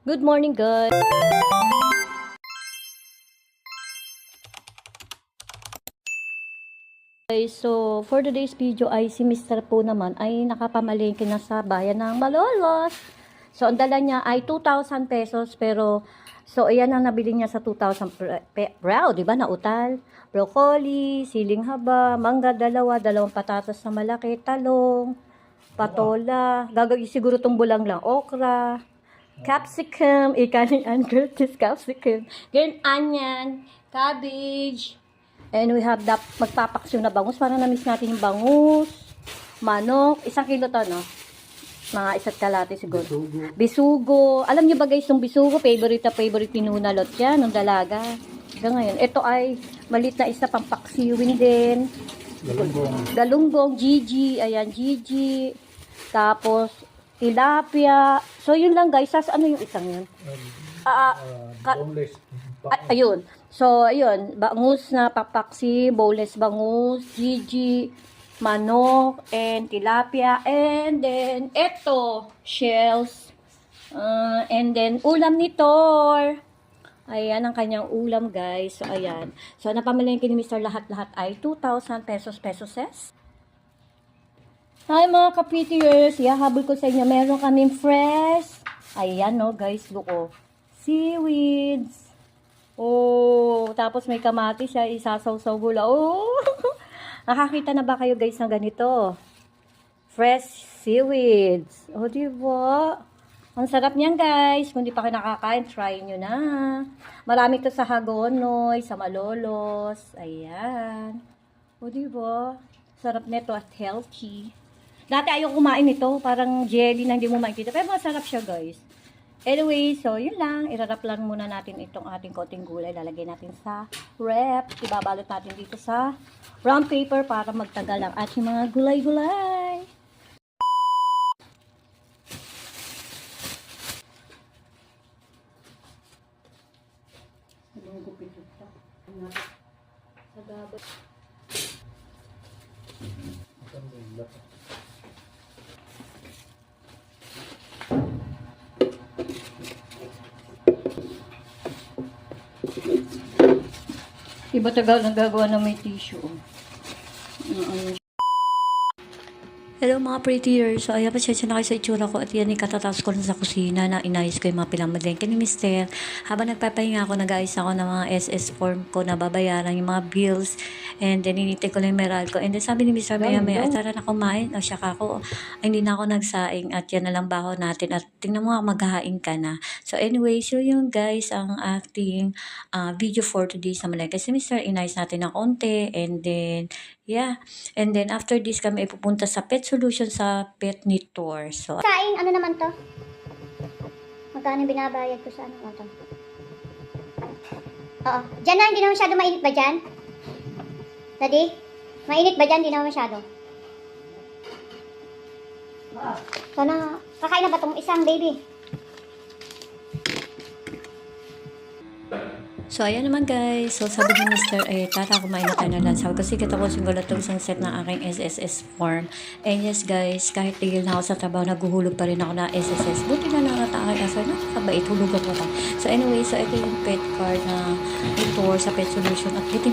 Good morning, guys. So, for today's video ay si Mr. po naman ay nakapamalengke na sa bayan ng Malolos. So, ang dala niya ay 2,000 pesos pero so, ayan ang nabili niya sa 2,000 di ba, na utal. Broccoli, siling haba, mangga dalawang patatas na malaki, talong, patola, gagawin siguro itong bulang lang, okra, capsicum, ikaling Curtis capsicum, green onion, cabbage, and we have the magpapaksyon na bangus. Parang na-miss natin yung bangus, manok, 1 kilo to, no? Mga 1 kalate siguro. Bisugo. Alam niyo ba guys, yung bisugo, favorite pinunalot yan, ng dalaga. Hanggang ngayon. Ito ay maliit na isa pang paksiwin din. Galunggong, Gigi, ayan, Gigi. Tapos, tilapia. So, yun lang guys. Ano yung isang yun? Boneless. Ayun. So, ayun. Bangus na papaksi, boneless bangus, Gigi, manok, and tilapia. And then, eto, shells. And then, ulam ni Thor. Ayan ang kanyang ulam, guys. So, ayan. So, napamalengke ni Mr. Lahat-lahat ay 2,000 pesos. Hi mga ka-prettiers, habol ko sa inyo, meron kaming fresh, ayan no guys, look oh, seaweeds, oh, tapos may kamatis siya, isasaw-saw gula, oh, nakakita na ba kayo guys ng ganito, fresh seaweeds, oh diba, ang sarap niyan guys, kung di pa kayo nakakain, try nyo na, marami to sa Hagonoy, sa Malolos, ayan, oh diba, sarap nito at healthy. Dati ayaw kumain ito, parang jelly na hindi mo makikita. Pero masarap siya guys. Anyway, so yun lang. Irarap lang muna natin itong ating konting gulay. Lalagay natin sa wrap. Ibabalot natin dito sa brown paper para magtagal ang ating mga gulay-gulay. Iba tagal na gagawa na may tissue. Hello mga prettiers. So ayan, pasensya na kayo sa itsura ko at yan katatapos ko lang sa kusina na inayos ko yung mga pinamamalengke ni Mister. Habang nagpapahinga ako, nag-ayos ako ng mga SS form ko na babayaran yung mga bills and then inintay ko lang yung meral ko. And then sabi ni Mister maya tara na kumain. O siya ako, ay, hindi na ako nagsaing at yan na lang baho natin at tingnan mo maghahain ka na. So anyway, so yung guys ang acting video for today sa malengke. Si Mister inayos natin ng konti and then yeah. And then, after this, kami ipupunta sa Pet Solution sa Pet ni Thor. So, Saing, ano naman to? Magkano binabayad ko sa ano to? Oo. Diyan na, hindi naman masyado mainit ba dyan? Daddy? Mainit ba dyan? Hindi naman masyado. Sana, kakain na ba itong isang baby? so ayan naman guys. So, sabi ni Mister, tara, kumain na tayo na lang. Sabi ko, sige, tapos yung itong isang set ng aking SSS form. And yes guys, kahit tigil na ako sa trabaho, naguhulog pa rin ako na SSS. Buti na lang at aking asa, nakakabait, hulugan ko pa. So anyway, so ito yung pet card na ito sa Pet Solution. At buti